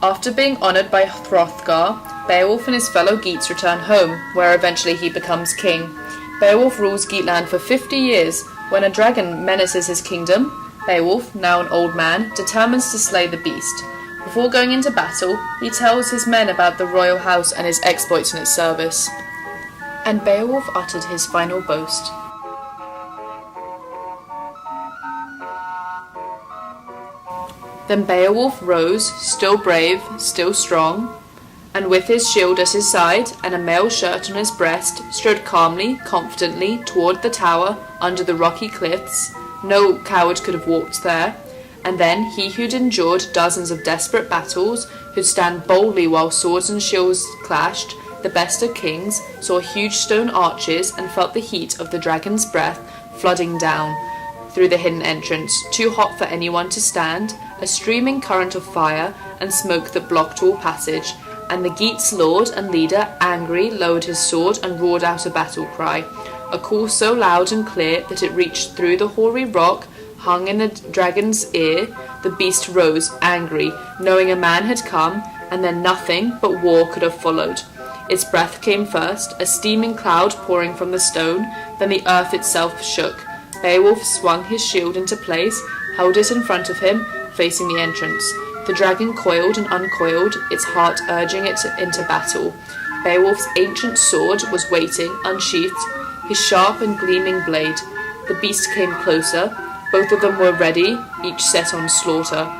After being honoured by Hrothgar, Beowulf and his fellow Geats return home, where eventually he becomes king. Beowulf rules Geatland for 50 years. When a dragon menaces his kingdom, Beowulf, now an old man, determines to slay the beast. Before going into battle, he tells his men about the royal house and his exploits in its service. And Beowulf uttered his final boast. Then Beowulf rose, still brave, still strong, and with his shield at his side and a mail shirt on his breast, strode calmly, confidently toward the tower under the rocky cliffs. No coward could have walked there. And then he who'd endured dozens of desperate battles, who'd stand boldly while swords and shields clashed, the best of kings, saw huge stone arches and felt the heat of the dragon's breath flooding down through the hidden entrance, too hot for anyone to stand, a streaming current of fire and smoke that blocked all passage. And the Geats' lord and leader, angry, lowered his sword and roared out a battle cry, a call so loud and clear that it reached through the hoary rock, hung in the dragon's ear. The beast rose, angry, knowing a man had come, and then nothing but war could have followed. Its breath came first, a steaming cloud pouring from the stone, then the earth itself shook. Beowulf swung his shield into place, held it in front of him, facing the entrance. The dragon coiled and uncoiled, its heart urging it into battle. Beowulf's ancient sword was waiting, unsheathed, his sharp and gleaming blade. The beast came closer. Both of them were ready, each set on slaughter.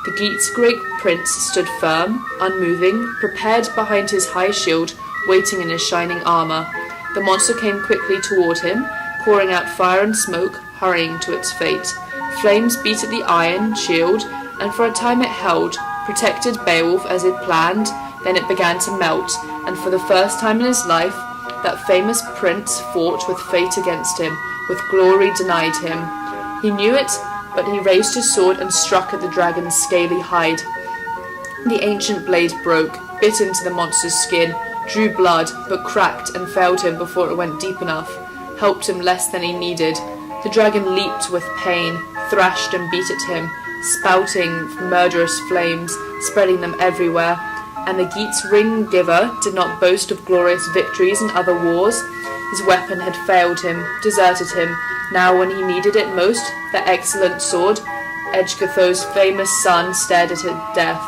The Geats' great prince stood firm, unmoving, prepared behind his high shield, waiting in his shining armour. The monster came quickly toward him, pouring out fire and smoke, hurrying to its fate. Flames beat at the iron shield, and for a time it held, protected Beowulf as it planned. Then it began to melt, and for the first time in his life, that famous prince fought with fate against him, with glory denied him. He knew it, but he raised his sword and struck at the dragon's scaly hide. The ancient blade broke, bit into the monster's skin, drew blood, but cracked and failed him before it went deep enough, helped him less than he needed. The dragon leaped with pain, thrashed and beat at him, spouting murderous flames, spreading them everywhere. And the Geats' ring giver did not boast of glorious victories in other wars. His weapon had failed him, deserted him. Now when he needed it most, the excellent sword, Ecgtheow's famous son, stared at it death,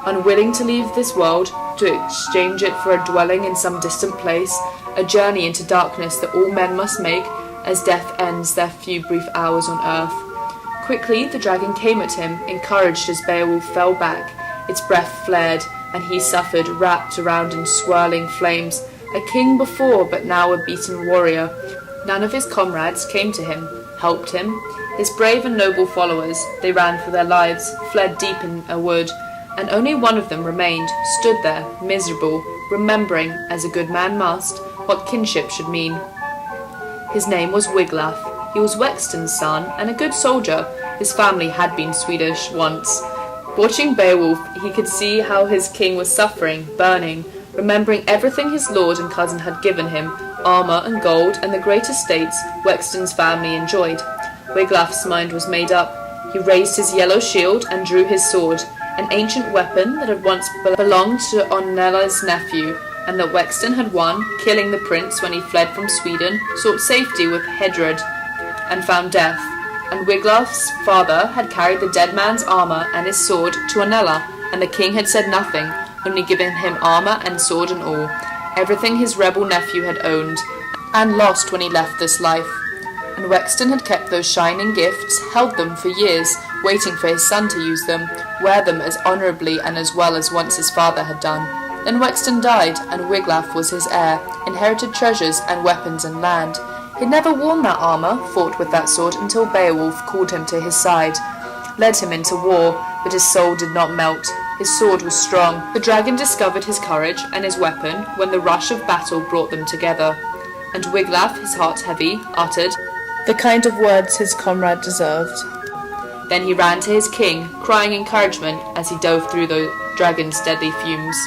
unwilling to leave this world, to exchange it for a dwelling in some distant place, a journey into darkness that all men must make as death ends their few brief hours on earth. Quickly the dragon came at him, encouraged as Beowulf fell back. Its breath flared, and he suffered, wrapped around in swirling flames, a king before, but now a beaten warrior. None of his comrades came to him, helped him. His brave and noble followers, they ran for their lives, fled deep in a wood, and only one of them remained, stood there, miserable, remembering, as a good man must, what kinship should mean. His name was Wiglaf. He was Wexton's son, and a good soldier. His family had been Swedish once. Watching Beowulf, he could see how his king was suffering, burning, remembering everything his lord and cousin had given him, armour and gold, and the great estates Wexton's family enjoyed. Wiglaf's mind was made up. He raised his yellow shield and drew his sword, an ancient weapon that had once belonged to Ornella's nephew, and that Wexton had won, killing the prince when he fled from Sweden, sought safety with Hedred, and found death. And Wiglaf's father had carried the dead man's armour and his sword to Ornella, and the king had said nothing, only given him armour and sword and all, everything his rebel nephew had owned, and lost when he left this life. And Wexton had kept those shining gifts, held them for years, waiting for his son to use them, wear them as honourably and as well as once his father had done. Then Wexton died, and Wiglaf was his heir, inherited treasures and weapons and land. He'd never worn that armour, fought with that sword, until Beowulf called him to his side, led him into war, but his soul did not melt. His sword was strong. The dragon discovered his courage and his weapon when the rush of battle brought them together. And Wiglaf, his heart heavy, uttered the kind of words his comrade deserved. Then he ran to his king, crying encouragement as he dove through the dragon's deadly fumes.